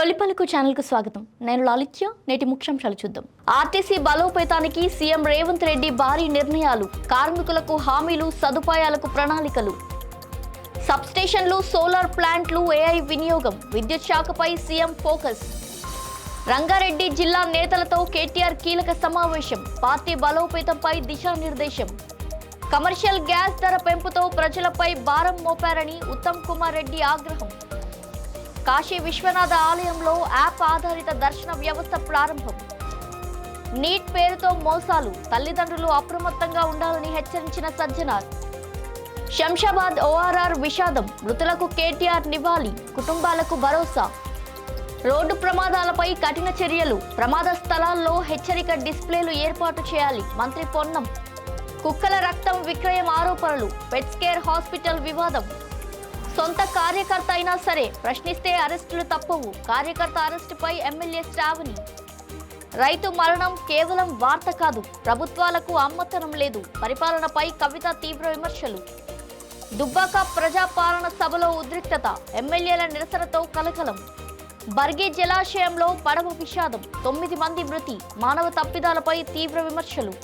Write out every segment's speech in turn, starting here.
తొలిపలకు channel కు స్వాగతం. నేను లాలిత్య. నేటి ముఖ్యాంశాలు చూద్దాం. ఆర్టీసీ బలోపేతానికి సీఎం రేవంత్ రెడ్డి భారీ నిర్ణయాలు, కార్మికులకు హామీలు, సదుపాయాలకు ప్రణాళికలు. సబ్స్టేషన్లు, సోలార్ ప్లాంట్లు, ఏఐ వినియోగం, విద్యుత్ శాఖపై సీఎం ఫోకస్. రంగారెడ్డి జిల్లా నేతలతో కేటీఆర్ కీలక సమావేశం, పార్టీ బలోపేతంపై దిశానిర్దేశం. కమర్షియల్ గ్యాస్ ధర పెంపుతో ప్రజలపై భారం మోపారని ఉత్తమ్ కుమార్ రెడ్డి ఆగ్రహం. కాశీ విశ్వనాథ ఆలయంలో యాప్ ఆధారిత దర్శన వ్యవస్థ ప్రారంభం. నీట్ పేరుతో మోసాలు, తల్లిదండ్రులు అప్రమత్తంగా ఉండాలని హెచ్చరించిన సజ్జనార్. శంషాబాద్ ఓఆర్ఆర్ విషాదం, మృతులకు కేటీఆర్ నివాళి, కుటుంబాలకు భరోసా. రోడ్డు ప్రమాదాలపై కఠిన చర్యలు, ప్రమాద స్థలాల్లో హెచ్చరిక డిస్ప్లేలు ఏర్పాటు చేయాలి, మంత్రి పొన్నం. కుక్కల రక్తం విక్రయం ఆరోపణలు, పెట్స్ కేర్ హాస్పిటల్ వివాదం. సొంత కార్యకర్త అయినా సరే ప్రశ్నిస్తే అరెస్టులు తప్పవు, కార్యకర్త అరెస్టుపై ఎమ్మెల్యే శ్రావణి. రైతు మరణం కేవలం వార్త కాదు, ప్రభుత్వాలకు అమ్మతనం లేదు, పరిపాలనపై కవిత తీవ్ర విమర్శలు. దుబ్బాక ప్రజాపాలన సభలో ఉద్రిక్తత, ఎమ్మెల్యేల నిరసనతో కలకలం. బర్గి జలాశయంలో పడవ విషాదం, 9 మంది మృతి, మానవ తప్పిదాలపై తీవ్ర విమర్శలు.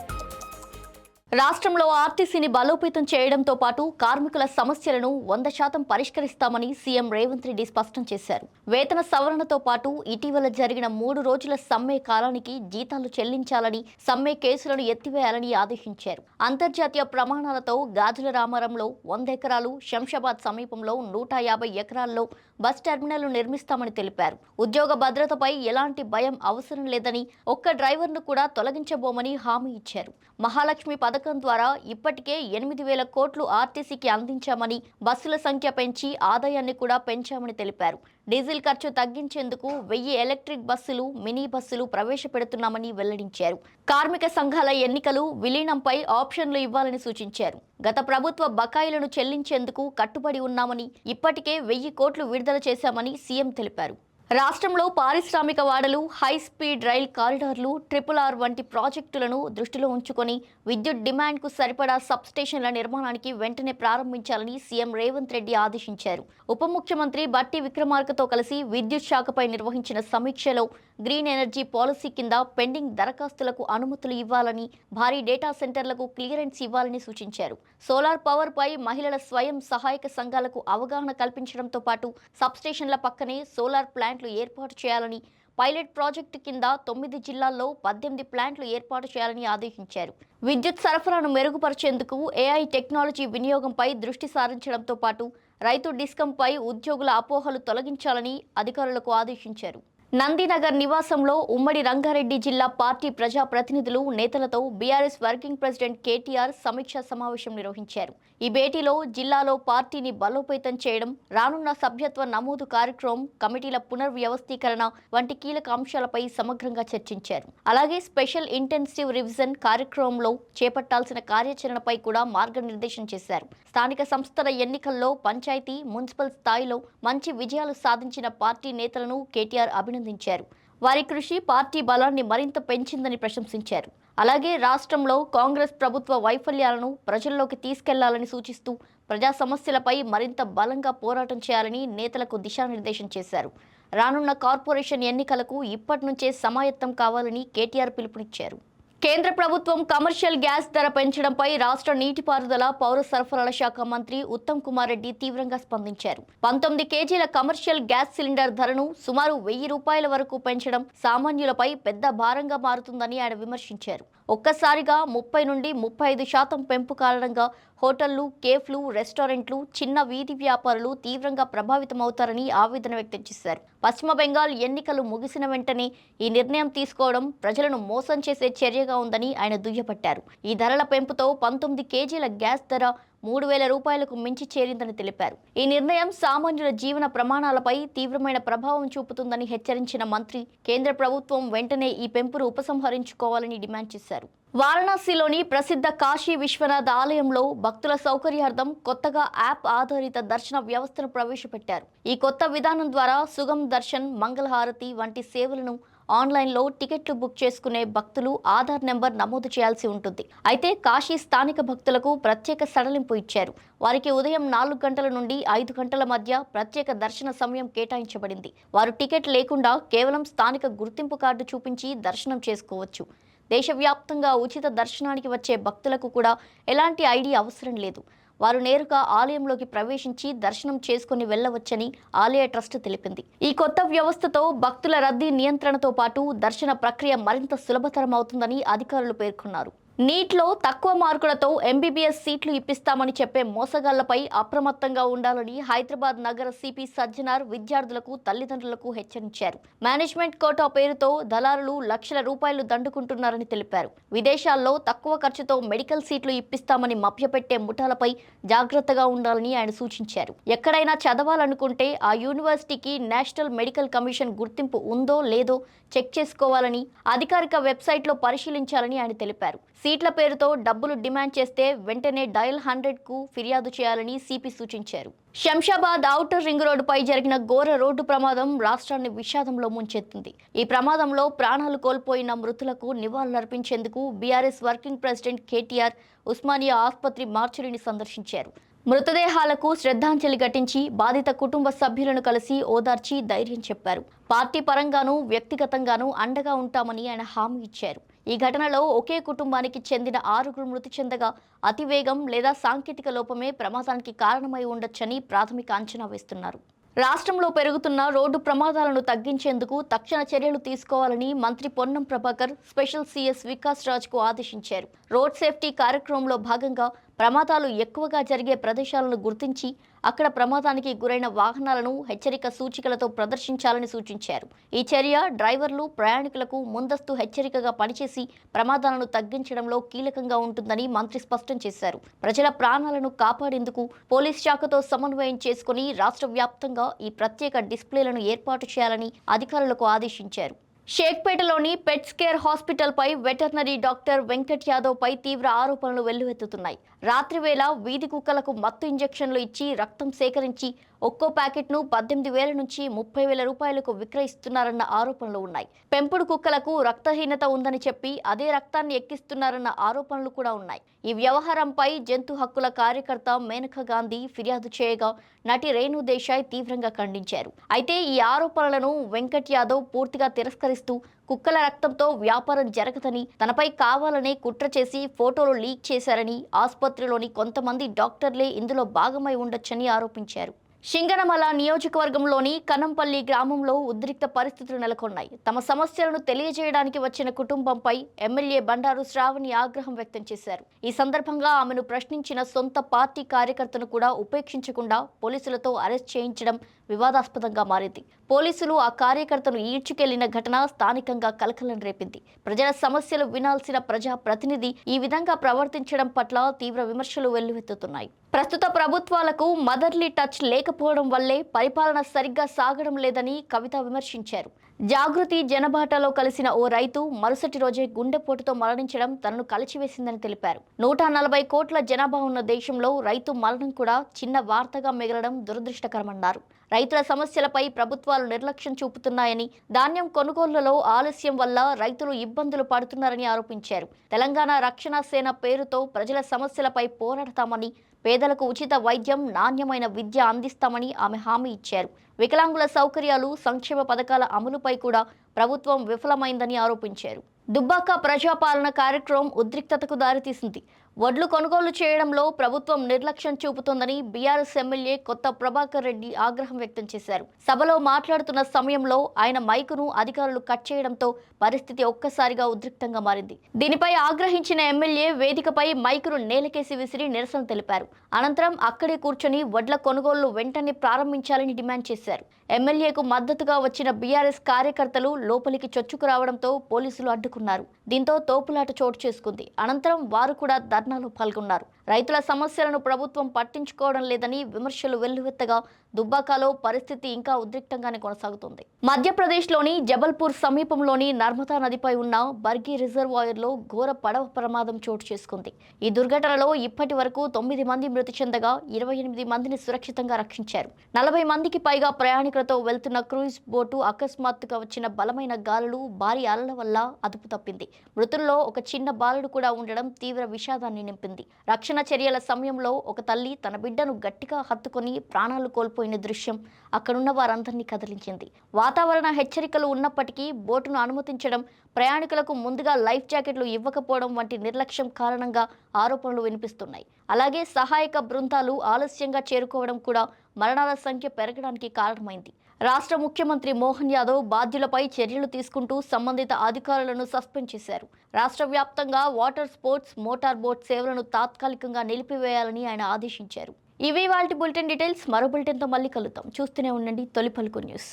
రాష్ట్రంలో ఆర్టీసీని బలోపేతం చేయడంతో పాటు కార్మికుల సమస్యలను 100% పరిష్కరిస్తామని సీఎం రేవంత్ రెడ్డి స్పష్టం చేశారు. వేతన సవరణతో పాటు ఇటీవల జరిగిన 3 రోజుల సమ్మె కాలానికి జీతాలు చెల్లించాలని, సమ్మె కేసులను ఎత్తివేయాలని ఆదేశించారు. అంతర్జాతీయ ప్రమాణాలతో గాజుల రామారంలో 100 ఎకరాలు, శంషాబాద్ సమీపంలో 150 ఎకరాల్లో బస్ టెర్మినల్ నిర్మిస్తామని తెలిపారు. ఉద్యోగ భద్రతపై ఎలాంటి భయం అవసరం లేదని, ఒక్క డ్రైవర్ను కూడా తొలగించబోమని హామీ ఇచ్చారు. మహాలక్ష్మి పథకం ద్వారా ఇప్పటికే 8,000 కోట్లు ఆర్టీసీకి అందించామని, బస్సుల సంఖ్య పెంచి ఆదాయాన్ని కూడా పెంచామని తెలిపారు. డీజిల్ ఖర్చు తగ్గించేందుకు 1000 ఎలక్ట్రిక్ బస్సులు, మినీ బస్సులు ప్రవేశపెడుతున్నామని వెల్లడించారు. కార్మిక సంఘాల ఎన్నికలు, విలీనంపై ఆప్షన్లు ఇవ్వాలని సూచించారు. గత ప్రభుత్వ బకాయిలను చెల్లించేందుకు కట్టుబడి ఉన్నామని, ఇప్పటికే 1000 కోట్లు విడుదల చేశామని సీఎం తెలిపారు. రాష్ట్రంలో పారిశ్రామిక వాడలు, హై స్పీడ్ రైల్ కారిడార్లు, RRR వంటి ప్రాజెక్టులను దృష్టిలో ఉంచుకొని విద్యుత్ డిమాండ్కు సరిపడా సబ్స్టేషన్ల నిర్మాణానికి వెంటనే ప్రారంభించాలని సీఎం రేవంత్ రెడ్డి ఆదేశించారు. ఉప ముఖ్యమంత్రి బట్టి విక్రమార్కతో కలిసి విద్యుత్ శాఖపై నిర్వహించిన సమీక్షలో గ్రీన్ ఎనర్జీ పాలసీ కింద పెండింగ్ దరఖాస్తులకు అనుమతులు ఇవ్వాలని, భారీ డేటా సెంటర్లకు క్లియరెన్స్ ఇవ్వాలని సూచించారు. సోలార్ పవర్ పై మహిళల స్వయం సహాయక సంఘాలకు అవగాహన కల్పించడంతో పాటు సబ్స్టేషన్ల పక్కనే సోలార్ ప్లాంట్లు ఏర్పాటు చేయాలని, పైలట్ ప్రాజెక్టు కింద 9 జిల్లాల్లో 18 ప్లాంట్లు ఏర్పాటు చేయాలని ఆదేశించారు. విద్యుత్ సరఫరాను మెరుగుపరిచేందుకు ఏఐ టెక్నాలజీ వినియోగంపై దృష్టి సారించడంతో పాటు రైతు డిస్కంపై ఉద్యోగుల అపోహలు తొలగించాలని అధికారులకు ఆదేశించారు. నందినగర్ నివాసంలో ఉమ్మడి రంగారెడ్డి జిల్లా పార్టీ ప్రజాప్రతినిధులు, నేతలతో బీఆర్ఎస్ వర్కింగ్ ప్రెసిడెంట్ కేటీఆర్ సమీక్షా సమావేశం నిర్వహించారు. ఈ భేటీలో జిల్లాలో పార్టీని బలోపేతం చేయడం, రానున్న సభ్యత్వ నమోదు కార్యక్రమం, కమిటీల పునర్వ్యవస్థీకరణ వంటి కీలక అంశాలపై సమగ్రంగా చర్చించారు. అలాగే స్పెషల్ ఇంటెన్సివ్ రివిజన్ కార్యక్రమంలో చేపట్టాల్సిన కార్యాచరణపై కూడా మార్గనిర్దేశం చేశారు. స్థానిక సంస్థల ఎన్నికల్లో పంచాయతీ, మున్సిపల్ స్థాయిలో మంచి విజయాలు సాధించిన పార్టీ నేతలను కేటీఆర్ అభినందించారు. వారి కృషి పార్టీ బలాన్ని మరింత పెంచిందని ప్రశంసించారు. అలాగే రాష్ట్రంలో కాంగ్రెస్ ప్రభుత్వ వైఫల్యాలను ప్రజల్లోకి తీసుకెళ్లాలని సూచిస్తూ ప్రజా సమస్యలపై మరింత బలంగా పోరాటం చేయాలని నేతలకు దిశానిర్దేశం చేశారు. రానున్న కార్పొరేషన్ ఎన్నికలకు ఇప్పటి నుంచే సమాయత్తం కావాలని కేటీఆర్ పిలుపునిచ్చారు. కేంద్ర ప్రభుత్వం కమర్షియల్ గ్యాస్ ధర పెంచడంపై రాష్ట్ర నీటిపారుదల, పౌర సరఫరాల శాఖ మంత్రి ఉత్తమ్ కుమార్ రెడ్డి తీవ్రంగా స్పందించారు. 19 కేజీల కమర్షియల్ గ్యాస్ సిలిండర్ ధరను సుమారు 1000 రూపాయల వరకు పెంచడం సామాన్యులపై పెద్ద భారంగా మారుతుందని ఆయన విమర్శించారు. ఒక్కసారిగా 30 నుండి 35% పెంపు కారణంగా హోటళ్లు, కేఫ్లు, రెస్టారెంట్లు, చిన్న వీధి వ్యాపారులు తీవ్రంగా ప్రభావితమవుతారని ఆవేదన వ్యక్తం చేశారు. పశ్చిమ బెంగాల్ ఎన్నికలు ముగిసిన వెంటనే ఈ నిర్ణయం తీసుకోవడం ప్రజలను మోసం చేసే చర్యగా ఉందని ఆయన దుయ్యబట్టారు. ఈ ధరల పెంపుతో 19 కేజీల గ్యాస్ ధర 3,000 రూపాయలకు మించి చేరిందని తెలిపారు. ఈ నిర్ణయం సామాన్యుల జీవన ప్రమాణాలపై తీవ్రమైన ప్రభావం చూపుతుందని హెచ్చరించిన మంత్రి కేంద్ర ప్రభుత్వం వెంటనే ఈ పెంపును ఉపసంహరించుకోవాలని డిమాండ్ చేశారు. వారణాసిలోని ప్రసిద్ధ కాశీ విశ్వనాథ ఆలయంలో భక్తుల సౌకర్యార్థం కొత్తగా యాప్ ఆధారిత దర్శన వ్యవస్థను ప్రవేశపెట్టారు. ఈ కొత్త విధానం ద్వారా సుగమ్ దర్శన్, మంగళహారతి వంటి సేవలను ఆన్లైన్లో టికెట్లు బుక్ చేసుకునే భక్తులు ఆధార్ నెంబర్ నమోదు చేయాల్సి ఉంటుంది. అయితే కాశీ స్థానిక భక్తులకు ప్రత్యేక సడలింపు ఇచ్చారు. వారికి ఉదయం 4 గంటల నుండి 5 గంటల మధ్య ప్రత్యేక దర్శన సమయం కేటాయించబడింది. వారు టికెట్ లేకుండా కేవలం స్థానిక గుర్తింపు కార్డు చూపించి దర్శనం చేసుకోవచ్చు. దేశవ్యాప్తంగా ఉచిత దర్శనానికి వచ్చే భక్తులకు కూడా ఎలాంటి ఐడి అవసరం లేదు. వారు నేరుగా ఆలయంలోకి ప్రవేశించి దర్శనం చేసుకుని వెళ్లవచ్చని ఆలయ ట్రస్ట్ తెలిపింది. ఈ కొత్త వ్యవస్థతో భక్తుల రద్దీ నియంత్రణతో పాటు దర్శన ప్రక్రియ మరింత సులభతరం అవుతుందని అధికారులు పేర్కొన్నారు. నీట్లో తక్కువ మార్కులతో ఎంబీబీఎస్ సీట్లు ఇప్పిస్తామని చెప్పే మోసగాళ్లపై అప్రమత్తంగా ఉండాలని హైదరాబాద్ నగర సిపి సజ్జనార్ విద్యార్థులకు, తల్లిదండ్రులకు హెచ్చరించారు. మేనేజ్మెంట్ కోటా పేరుతో దళారులు లక్షల రూపాయలు దండుకుంటున్నారని తెలిపారు. విదేశాల్లో తక్కువ ఖర్చుతో మెడికల్ సీట్లు ఇప్పిస్తామని మభ్యపెట్టే ముఠాలపై జాగ్రత్తగా ఉండాలని ఆయన సూచించారు. ఎక్కడైనా చదవాలనుకుంటే ఆ యూనివర్సిటీకి నేషనల్ మెడికల్ కమిషన్ గుర్తింపు ఉందో లేదో చెక్ చేసుకోవాలని అధికారిక వెబ్సైట్లో పరిశీలించాలని ఆయన తెలిపారు. సీట్ల పేరుతో డబ్బులు డిమాండ్ చేస్తే వెంటనే డయల్ 100కు ఫిర్యాదు చేయాలని సిపి సూచించారు. శంషాబాద్ ఔటర్ రింగ్ రోడ్డుపై జరిగిన ఘోర రోడ్డు ప్రమాదం రాష్ట్రాన్ని విషాదంలో ముంచెత్తింది. ఈ ప్రమాదంలో ప్రాణాలు కోల్పోయిన మృతులకు నివాళులర్పించేందుకు BRS working president KTR Osmania ఆసుపత్రి మార్చురీని సందర్శించారు. మృతదేహాలకు శ్రద్ధాంజలి ఘటించి బాధిత కుటుంబ సభ్యులను కలిసి ఓదార్చి ధైర్యం చెప్పారు. పార్టీ పరంగానూ వ్యక్తిగతంగానూ అండగా ఉంటామని ఆయన హామీ ఇచ్చారు. ఈ ఘటనలో ఒకే కుటుంబానికి చెందిన 6 మృతి చెందగా అతివేగం లేదా సాంకేతిక లోపమే ప్రమాదానికి కారణమై ఉండొచ్చని ప్రాథమిక అంచనా వేస్తున్నారు. రాష్ట్రంలో పెరుగుతున్న రోడ్డు ప్రమాదాలను తగ్గించేందుకు తక్షణ చర్యలు తీసుకోవాలని మంత్రి పొన్నం ప్రభాకర్ స్పెషల్ సీఎస్ వికాస్ రాజ్కు ఆదేశించారు. రోడ్ సేఫ్టీ కార్యక్రమంలో భాగంగా ప్రమాదాలు ఎక్కువగా జరిగే ప్రదేశాలను గుర్తించి అక్కడ ప్రమాదానికి గురైన వాహనాలను హెచ్చరిక సూచికలతో ప్రదర్శించాలని సూచించారు. ఈ చర్య డ్రైవర్లు, ప్రయాణికులకు ముందస్తు హెచ్చరికగా పనిచేసి ప్రమాదాలను తగ్గించడంలో కీలకంగా ఉంటుందని మంత్రి స్పష్టం చేశారు. ప్రజల ప్రాణాలను కాపాడేందుకు పోలీస్ శాఖతో సమన్వయం చేసుకుని రాష్ట్ర వ్యాప్తంగా ఈ ప్రత్యేక డిస్ప్లేలను ఏర్పాటు చేయాలని అధికారులకు ఆదేశించారు. షేక్పేటలోని పెట్స్ కేర్ హాస్పిటల్పై వెటర్నరీ డాక్టర్ వెంకట్ యాదవ్పై తీవ్ర ఆరోపణలు వెల్లువెత్తుతున్నాయి. రాత్రివేళ వీధి కుక్కలకు మత్తు ఇంజెక్షన్లు ఇచ్చి రక్తం సేకరించి ఒక్కో ప్యాకెట్ను 18,000 నుంచి 30,000 రూపాయలకు విక్రయిస్తున్నారన్న ఆరోపణలు ఉన్నాయి. పెంపుడు కుక్కలకు రక్తహీనత ఉందని చెప్పి అదే రక్తాన్ని ఎక్కిస్తున్నారన్న ఆరోపణలు కూడా ఉన్నాయి. ఈ వ్యవహారంపై జంతు హక్కుల కార్యకర్త మేనకా గాంధీ ఫిర్యాదు చేయగా నటి రేణు దేశాయ్ తీవ్రంగా ఖండించారు. అయితే ఈ ఆరోపణలను వెంకట్ యాదవ్ పూర్తిగా తిరస్కరిస్తూ కుక్కల రక్తంతో వ్యాపారం జరగదని, తనపై కావాలనే కుట్ర చేసి ఫోటోలు లీక్ చేశారని, ఆసుపత్రిలోని కొంతమంది డాక్టర్లే ఇందులో భాగమై ఉండొచ్చని ఆరోపించారు. సింగనమల నియోజకవర్గంలోని కనంపల్లి గ్రామంలో ఉద్రిక్త పరిస్థితులు నెలకొన్నాయి. తమ సమస్యలను తెలియజేయడానికి వచ్చిన కుటుంబంపై ఎమ్మెల్యే బండారు శ్రావణి ఆగ్రహం వ్యక్తం చేశారు. ఈ సందర్భంగా ఆమెను ప్రశ్నించిన సొంత పార్టీ కార్యకర్తను కూడా ఉపేక్షించకుండా పోలీసులతో అరెస్ట్ చేయించడం వివాదాస్పదంగా మారింది. పోలీసులు ఆ కార్యకర్తను ఈడ్చుకెళ్లిన ఘటన స్థానికంగా కలకలం రేపింది. ప్రజల సమస్యలు వినాల్సిన ప్రజా ప్రతినిధి ఈ విధంగా ప్రవర్తించడం పట్ల తీవ్ర విమర్శలు వెల్లువెత్తుతున్నాయి. ప్రస్తుత ప్రభుత్వాలకు మదర్లీ టచ్ లేకపోవడం వల్లే పరిపాలన సరిగ్గా సాగడం లేదని కవిత విమర్శించారు. జాగృతి జనబాటలో కలిసిన ఓ రైతు మరుసటి రోజే గుండెపోటుతో మరణించడం తనను కలిచివేసిందని తెలిపారు. 140 కోట్ల జనాభా ఉన్న దేశంలో రైతు మరణం కూడా చిన్న వార్తగా మిగలడం దురదృష్టకరమన్నారు. రైతుల సమస్యలపై ప్రభుత్వాలు నిర్లక్ష్యం చూపుతున్నాయని, ధాన్యం కొనుగోళ్లలో ఆలస్యం వల్ల రైతులు ఇబ్బందులు పడుతున్నారని ఆరోపించారు. తెలంగాణ రక్షణ సేన పేరుతో ప్రజల సమస్యలపై పోరాడతామని, పేదలకు ఉచిత వైద్యం, నాణ్యమైన విద్య అందిస్తామని ఆమె హామీ ఇచ్చారు. వికలాంగుల సౌకర్యాలు, సంక్షేమ పథకాల అమలుపై కూడా ప్రభుత్వం విఫలమైందని ఆరోపించారు. దుబ్బాక ప్రజాపాలన కార్యక్రమం ఉద్రిక్తతకు దారితీసింది. వడ్లు కొనుగోలు చేయడంలో ప్రభుత్వం నిర్లక్ష్యం చూపుతోందని బీఆర్ఎస్ ఎమ్మెల్యే కొత్త ప్రభాకర్ రెడ్డి ఆగ్రహం వ్యక్తం చేశారు. సభలో మాట్లాడుతున్న సమయంలో ఆయన మైకును అధికారులు కట్ చేయడంతో పరిస్థితి ఒక్కసారిగా ఉద్రిక్తంగా మారింది. దీనిపై ఆగ్రహించిన ఎమ్మెల్యే వేదికపై మైకును నేలకేసి విసిరి నిరసన తెలిపారు. అనంతరం అక్కడే కూర్చొని వడ్ల కొనుగోళ్లు వెంటనే ప్రారంభించాలని డిమాండ్ చేశారు. ఎమ్మెల్యేకు మద్దతుగా వచ్చిన బీఆర్ఎస్ కార్యకర్తలు లోపలికి చొచ్చుకు రావడంతో పోలీసులు అడ్డుకున్నారు. దీంతో తోపులాట చోటు చేసుకుంది. అనంతరం వారు కూడా ధర్నాలో పాల్గొన్నారు. రైతుల సమస్యలను ప్రభుత్వం పట్టించుకోవడం లేదని విమర్శలు వెల్లువెత్తగా దుబ్బాకలో పరిస్థితి ఇంకా ఉద్రిక్తంగానే కొనసాగుతుంది. మధ్యప్రదేశ్లోని జబల్పూర్ సమీపంలోని నర్మదా నదిపై ఉన్న బర్గి రిజర్వాయర్లో ఘోర పడవ ప్రమాదం చోటు చేసుకుంది. ఈ దుర్ఘటనలో ఇప్పటి వరకు 9 మంది మృతి చెందగా 28 మందిని సురక్షితంగా రక్షించారు. 40 మందికి పైగా ప్రయాణికులతో వెళ్తున్న క్రూయిజ్ బోటు అకస్మాత్తుగా వచ్చిన బలమైన గాలులు, భారీ అలల వల్ల అదుపు తప్పింది. మృతుల్లో ఒక చిన్న బాలుడు కూడా ఉండడం తీవ్ర విషాదాన్ని నింపింది. రక్షణ చర్యల సమయంలో ఒక తల్లి తన బిడ్డను గట్టిగా హత్తుకొని ప్రాణాలు కోల్పోయిన దృశ్యం అక్కడున్న వారందరినీ కదిలించింది. వాతావరణ హెచ్చరికలు ఉన్నప్పటికీ బోటును అనుమతించడం, ప్రయాణికులకు ముందుగా లైఫ్ జాకెట్లు ఇవ్వకపోవడం వంటి నిర్లక్ష్యం కారణంగా ఆరోపణలు వినిపిస్తున్నాయి. అలాగే సహాయక బృందాలు ఆలస్యంగా చేరుకోవడం కూడా మరణాల సంఖ్య పెరగడానికి కారణమైంది. రాష్ట్ర ముఖ్యమంత్రి మోహన్ యాదవ్ బాధ్యులపై చర్యలు తీసుకుంటూ సంబంధిత అధికారులను సస్పెండ్ చేశారు. రాష్ట్ర వ్యాప్తంగా వాటర్ స్పోర్ట్స్, మోటార్ బోట్ సేవలను తాత్కాలికంగా నిలిపివేయాలని ఆయన ఆదేశించారు. ఇవి వాల్టి బులెటిన్ డీటెయిల్స్. మరో బులెటిన్తో మళ్ళీ కలుద్దాం. చూస్తూనే ఉండండి తొలి పలుకు న్యూస్.